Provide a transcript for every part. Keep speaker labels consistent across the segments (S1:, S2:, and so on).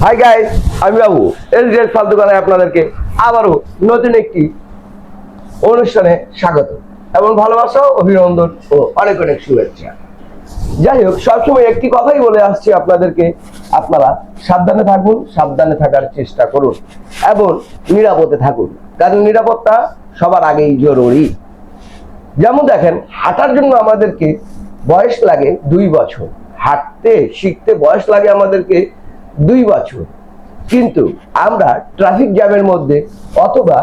S1: Hi guys, আমি বাবু SDS ফালতু কথায় আপনাদেরকে আবারও নতুন একটি অনুষ্ঠানে স্বাগত এবং ভালোবাসা, অভিনন্দন ও অনেক অনেক শুভেচ্ছা। যাই হোক, সবসময় একটি কথাই বলে আসছি আপনাদেরকে, আপনারা সাবধানে থাকুন, সাবধানে থাকার চেষ্টা করুন এবং নিরাপদে থাকুন, কারণ নিরাপত্তা সবার আগেই জরুরি। যেমন দেখেন, হাঁটার জন্য আমাদেরকে বয়স লাগে 2 বছর, হাঁটতে শিখতে বয়স লাগে আমাদেরকে 2 বছর, কিন্তু আমরা ট্রাফিক জ্যামের মধ্যে অথবা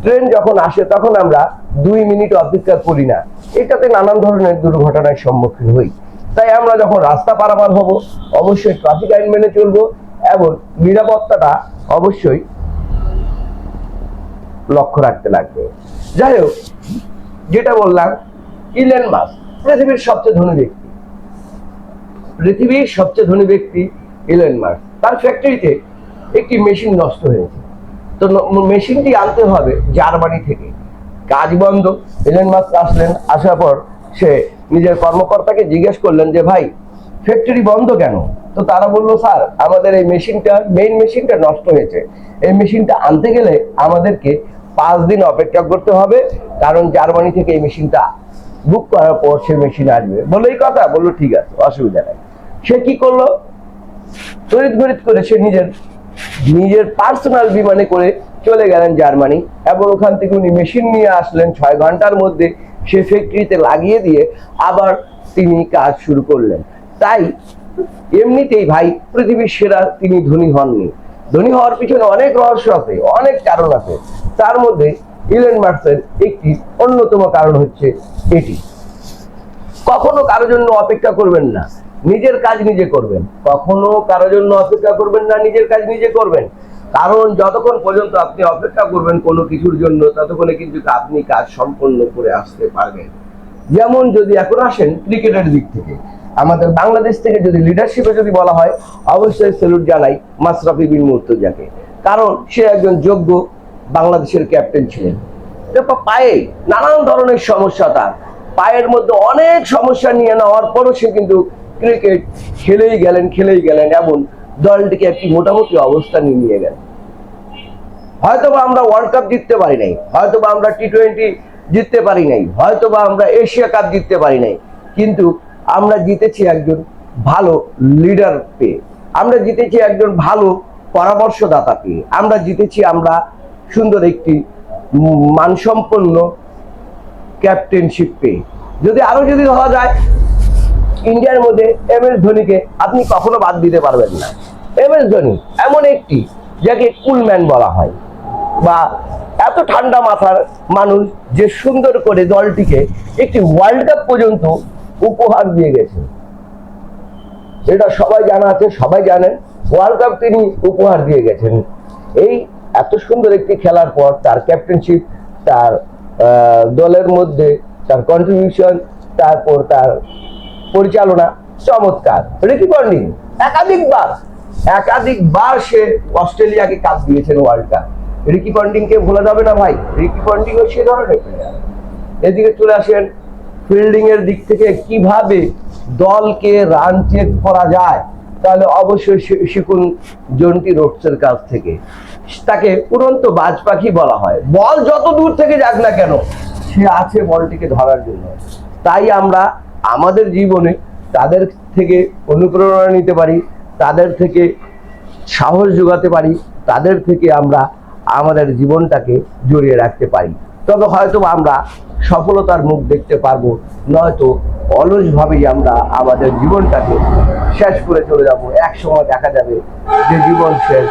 S1: ট্রেন যখন আসে তখন আমরা 2 মিনিট অপেক্ষা করি না। এটাতে নানান ধরনের দুর্ঘটনার সম্মুখীন হই। তাই আমরা যখন রাস্তা পারাপার হব, অবশ্যই ট্রাফিক আইন মেনে চলবো এবং নিরাপত্তাটা অবশ্যই লক্ষ্য রাখতে লাগবে। যাই হোক, যেটা বললাম, ইলন মাস্ক পৃথিবীর সবচেয়ে ধনী ব্যক্তি। পৃথিবীর সবচেয়ে ধনী ব্যক্তি ইলন মাস্ক। তার ফ্যাক্টরিতে একটি মেশিন নষ্ট হয়েছে, তো মেশিনটি আনতে হবে জার্মানি থেকে। কাজ বন্ধ। ইলন মাস্ক আসলেন, আসার পর সে নিজের কর্মকর্তাকে জিজ্ঞেস করলেন যে ভাই, ফ্যাক্টরি বন্ধ কেন? তো তারা বললো, স্যার আমাদের এই মেইন মেশিনটা নষ্ট হয়েছে, এই মেশিনটা আনতে গেলে আমাদেরকে 5 দিন অপেক্ষা করতে হবে, কারণ জার্মানি থেকে এই মেশিনটা বুক করার পর সে মেশিন আসবে। বললো এই কথা? বললো ঠিক আছে, অসুবিধা নেই। সে কি করলো, তড়িৎ করে সে নিজের পার্সোনাল বিমানে করে চলে গেলেন জার্মানি এবং ওখান থেকে উনি মেশিন নিয়ে আসলেন। 6 ঘন্টার মধ্যে সে ফ্যাক্টরিতে লাগিয়ে দিয়ে আবার তিনি কাজ শুরু করলেন। তাই এমনিতেই ভাই পৃথিবীর সেরা তিনি ধনী হননি। ধনী হওয়ার পিছনে অনেক রহস্য আছে, অনেক কারণ আছে। তার মধ্যে ইলন মাস্কের একটি অন্যতম কারণ হচ্ছে এটি: কখনো কারোর জন্য অপেক্ষা করবেন না, নিজের কাজ নিজে করবেন। কখনো কারোর জন্য অপেক্ষা করবেন না, নিজের কাজ নিজে করবেন। কারণ যতক্ষণ পর্যন্ত আপনি অপেক্ষা করবেন কোনো কিছুর জন্য, ততক্ষণে কিন্তু আপনি কাজ সম্পন্ন করে আসতে পারবেন। যেমন যদি এখন আসেন ক্রিকেটের দিক থেকে, আমাদের বাংলাদেশ থেকে যদি লিডারশিপে যদি বলা হয়, অবশ্যই স্যালুট জানাই মাশরাফি বিন মুর্তজাকে, কারণ সে একজন যোগ্য বাংলাদেশের ক্যাপ্টেন ছিলেন। দেখো, পায়ে নানান ধরনের সমস্যা, তার পায়ের মধ্যে অনেক সমস্যা নিয়ে নেওয়ার পরও সে কিন্তু ক্রিকেট খেলেই গেলেন এবং দলটিকে একটি মোটামুটি অবস্থানে নিয়ে গেলেন। হয়তোবা আমরা ওয়ার্ল্ড কাপ জিততে পারি নাই, হয়তোবা আমরা টি-20 জিততে পারি নাই, হয়তোবা আমরা এশিয়া কাপ জিততে পারি নাই, কিন্তু আমরা জিতেছি একজন ভালো লিডার পেয়ে, আমরা জিতেছি একজন ভালো পরামর্শদাতা পেয়ে, আমরা জিতেছি আমরা সুন্দর একটি মানসম্পন্ন ক্যাপ্টেনশিপ পেয়ে। যদি ধরা যায়, ইন্ডিয়ার মধ্যে MS ধোনিকে আপনি কখনো বাদ দিতে পারবেন না। MS ধোনি এমন একটি, যাকে কুলম্যান বলা হয়, বা এত ঠান্ডা মাথার মানুষ, যে সুন্দর করে দলটিকে একটি ওয়ার্ল্ড কাপ পর্যন্ত উপহার দিয়ে গেছে। এটা সবাই জানা আছে, সবাই জানেন, ওয়ার্ল্ড কাপ তিনি উপহার দিয়ে গেছেন। এই এত সুন্দর একটি খেলার পর তার ক্যাপ্টেনশিপ, তার দলের মধ্যে তার কন্ট্রিবিউশন, তারপর তার পরিচালনা চমৎকার। রিকি পন্টিং একাধিকবার সে অস্ট্রেলিয়াকে কাপ দিয়েছেন, ওয়ার্ল্ড কাপ। রিকি পন্টিংকে ভোলা যাবে না ভাই, রিকি পন্টিংও সে ধরনের প্লেয়ার। এদিকে চলে আসেন ফিল্ডিং এর দিক থেকে, কিভাবে দলকে রান চেক করা যায়, তাহলে অবশ্যই শিখুন জন্টি রোডসের কাছ থেকে। তাকে উড়ন্ত বাজ পাখি বলা হয়। বল যত দূর থেকে যাক না কেন, সে আছে বলটিকে ধরার জন্য। তাই আমরা আমাদের জীবনে তাদের থেকে অনুপ্রেরণা নিতে পারি, তাদের থেকে সাহস যোগাতে পারি, তাদের থেকে আমরা আমাদের জীবনটাকে জড়িয়ে রাখতে পারি। তবে হয়তো আমরা সফলতার মুখ দেখতে পারবো, নয়তো অলসভাবেই আমরা আমাদের জীবনটাকে শেষ করে চলে যাব। এক সময় দেখা যাবে যে জীবন শেষ,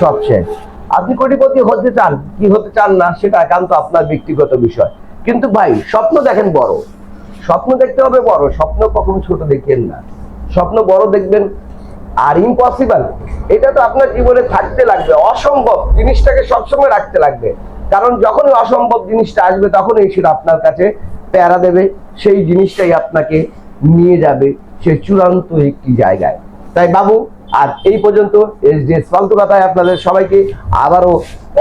S1: সব শেষ। আপনি কোটিপতি হতে চান কি হতে চান না, সেটা একান্ত আপনার ব্যক্তিগত বিষয়। কিন্তু ভাই, স্বপ্ন দেখেন বড়, স্বপ্ন দেখতে হবে বড়, স্বপ্ন কখনো ছোট দেখেন না, স্বপ্ন বড় দেখবেন। আর ইম্পসিবল, এটা তো আপনার জীবনে থাকতে লাগবে, অসম্ভব জিনিসটাকে সবসময় রাখতে লাগবে, কারণ যখনই অসম্ভব জিনিসটা আসবে তখনই সেটা আপনার কাছে প্যারা দেবে, সেই জিনিসটাই আপনাকে নিয়ে যাবে সে চূড়ান্ত একটি জায়গায়। তাই বাবু, আর এই পর্যন্ত এসডিএস ফালতু কথায় আপনাদের সবাইকে আবারও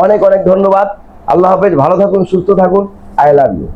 S1: অনেক অনেক ধন্যবাদ। আল্লাহ হাফেজ, ভালো থাকুন, সুস্থ থাকুন। I love you.